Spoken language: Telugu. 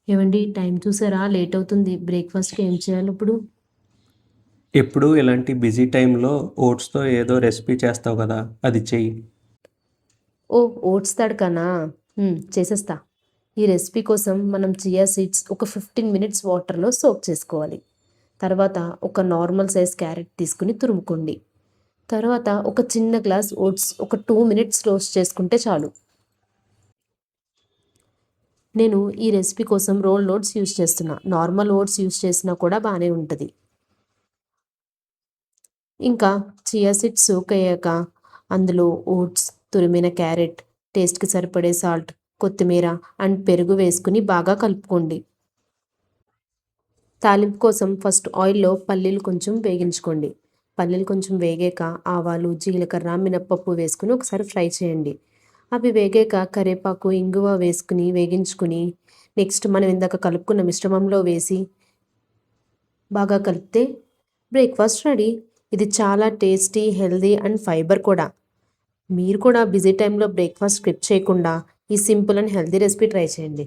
ఏవండి టైం చూసారా? లేట్ అవుతుంది. బ్రేక్‌ఫాస్ట్‌కి ఏం చేయాలి ఇప్పుడు? ఎప్పుడూ ఇలాంటి బిజీ టైంలో ఓట్స్‌తో ఏదో రెసిపీ చేస్తావు కదా! అది చెయ్యి. ఓహ్! ఓట్స్ తడకనా? చేసేస్తా. ఈ రెసిపీ కోసం మనం చియా సీడ్స్ ఒక 15 మినిట్స్ వాటర్‌లో సోక్ చేసుకోవాలి. తర్వాత ఒక నార్మల్ సైజ్ క్యారెట్ తీసుకొని తురుముకోండి. తర్వాత ఒక చిన్న గ్లాస్ ఓట్స్ ఒక 2 మినిట్స్ రోస్ట్ చేసుకుంటే చాలు. నేను ఈ రెసిపీ కోసం రోల్డ్ ఓట్స్ యూజ్ చేస్తున్నా. నార్మల్ ఓట్స్ యూజ్ చేసినా కూడా బానే ఉంటది. ఇంకా చియా సీడ్స్ సోక్ అయ్యాక అందులో ఓట్స్, తురిమిన క్యారెట్, టేస్ట్‌కి సరిపడే సాల్ట్, కొత్తిమీర అండ్ పెరుగు వేసుకొని బాగా కలుపుకోండి. తాలింపు కోసం ఫస్ట్ ఆయిల్‌లో పల్లీలు కొంచెం వేగించుకోండి. పల్లీలు కొంచెం వేగాక ఆవాలు, జీలకర్ర, మినపప్పు వేసుకొని ఒకసారి ఫ్రై చేయండి. అవి వేగాక కరివేపాకు, ఇంగువ వేసుకొని వేగించుకొని నెక్స్ట్ మనం ఇందాక కలుపుకున్న మిశ్రమంలో వేసి బాగా కలిపితే బ్రేక్‌ఫాస్ట్ రెడీ. ఇది చాలా టేస్టీ, హెల్తీ అండ్ ఫైబర్ కూడా. మీరు కూడా బిజీ టైమ్‌లో బ్రేక్‌ఫాస్ట్ స్కిప్ చేయకుండా ఈ simple and healthy recipe try చేయండి.